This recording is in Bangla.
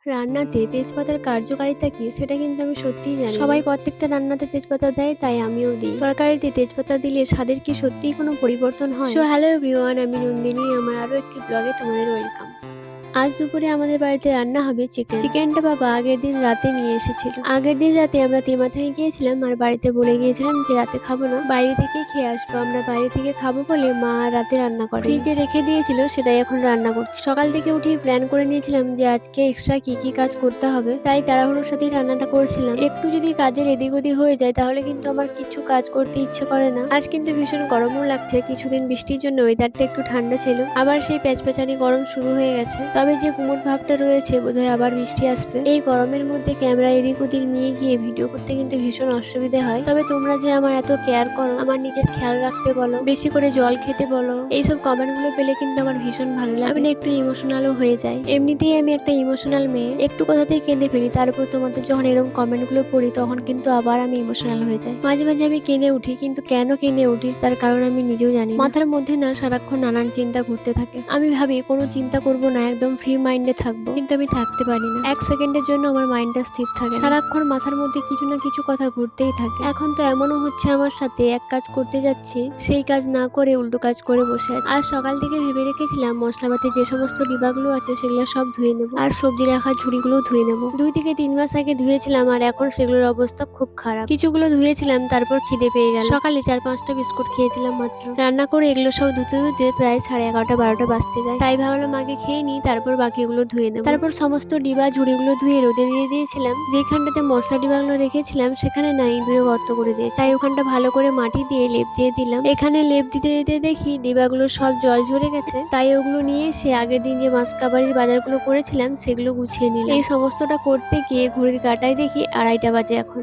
রান্নাতে তেজপাতার কার্যকারিতা কি সেটা কিন্তু আমি সত্যিই জানি না। সবাই প্রত্যেকটা রান্নাতে তেজপাতা দেয়, তাই আমিও দিই। তরকারিতে তেজপাতা দিলে স্বাদের কি সত্যিই কোনো পরিবর্তন হয়? সো হ্যালো এভরিওয়ান, আমি নন্দিনী। আমার আরো একটি ব্লগে তোমাদের ওয়েলকাম। আজ দুপুরে আমাদের বাড়িতে রান্না হবে চিকেন। চিকেনটা বাবা আগের দিন রাতে নিয়ে এসেছিল। আগের দিন রাতে আমরা তেমাথায় গিয়েছিলাম আর বাড়িতে বলে গিয়েছিলাম যে রাতে খাবো না, বাইরে থেকে খেয়ে আসবো। আমরা বাইরে থেকে খাবো বলে মা রাতে রান্না করে ফ্রিজে রেখে দিয়েছিল, সেটাই এখন রান্না করছি। সকাল থেকে উঠেই প্ল্যান করে নিয়েছিলাম যে আজকে এক্সট্রা কি কি কাজ করতে হবে, তাই তাড়াহুড়োর সাথেই রান্নাটা করছিলাম। একটু যদি কাজের এদিক ওদিক হয়ে যায় তাহলে কিন্তু আমার কিছু কাজ করতে ইচ্ছে করে না। আজ কিন্তু ভীষণ গরমও লাগছে, কিছুদিন বৃষ্টির জন্য ওয়েদারটা একটু ঠান্ডা ছিল, আবার সেই প্যাচপ্যাচানি গরম শুরু হয়ে গেছে। তবে যে গুমোট ভাবটা রয়েছে, বোধহয় আবার বৃষ্টি আসবে। এই গরমের মধ্যে ক্যামেরা এদিক ওদিক নিয়ে গিয়ে ভিডিও করতে কিন্তু ভীষণ অসুবিধা হয়। তবে তোমরা যে আমার এত কেয়ার করো, আমার নিজের খেয়াল রাখতে বলো, বেশি করে জল খেতে বলো, এইসব কমেন্ট গুলো পেলে কিন্তু আমার ভীষণ ভালো লাগে। আমি না একটু ইমোশনালও হয়ে যাই। এমনিতেই আমি একটা ইমোশনাল মেয়ে, একটু কথাতেই কেঁদে ফেলি। তারপর তোমাদের যখন এরকম কমেন্ট গুলো পড়ি তখন কিন্তু আবার আমি ইমোশনাল হয়ে যাই। মাঝে মাঝে আমি কেঁদে উঠি, কিন্তু কেন কেঁদে উঠি তার কারণ আমি নিজেও জানি। মাথার মধ্যে না সারাক্ষণ নানান চিন্তা ঘুরতে থাকে। আমি ভাবি কোনো চিন্তা করব না, একদম ফ্রি মাইন্ডে থাকবো, কিন্তু আমি থাকতে পারি না। এক সেকেন্ডের জন্য আমার মাইন্ডটা স্থির থাকে না। সারাক্ষণ মাথার মধ্যে কিছু না কিছু কথা ঘুরতেই থাকে। এখন তো এমনও হচ্ছে আমার সাথে, এক কাজ করতে যাচ্ছি, সেই কাজ না করে উল্টো কাজ করে বসে আছি। আর সকাল থেকে ভেবে রেখেছিলাম মশলাপাতি যে সমস্ত ডিবাগুলো আছে সেগুলো সব ধুয়ে নেবো, আর সবজি রাখার ঝুড়িগুলো ধুয়ে নেবো। 2 থেকে 3 মাস আগে ধুয়েছিলাম, আর এখন সেগুলোর অবস্থা খুব খারাপ। কিছুগুলো ধুয়েছিলাম, তারপর খিদে পেয়ে গেল। সকালে 4-5টা বিস্কুট খেয়েছিলাম মাত্র। রান্না করে এগুলো সব ধুতে ধুতে প্রায় 11:30-12টা বাজতে যায়। তাই ভাবলাম আগে খেয়ে নিই, তারপর বাকিগুলো ধুয়ে নেবো। তারপর সমস্ত ডিবা ঝুড়িগুলো ধুয়ে রোদে দিয়ে দিয়েছিলাম। যেখানটাতে মশলা ডিবাগুলো রেখেছিলাম সেখানে নাই, দূরে গর্ত করে দিয়েছি। তাই ওখানটা ভালো করে মাটি দিয়ে লেপ দিয়ে দিলাম। এখানে লেপ দিতে দিতে দেখি ডিবাগুলো সব জল ঝরে গেছে। তাই ওগুলো নিয়ে এসে আগের দিন যে মাছ কাবারির বাজারগুলো করেছিলাম সেগুলো গুছিয়ে নিলাম। এই সমস্তটা করতে গিয়ে ঘড়ির কাঁটায় দেখি 2:30টা বাজে এখন।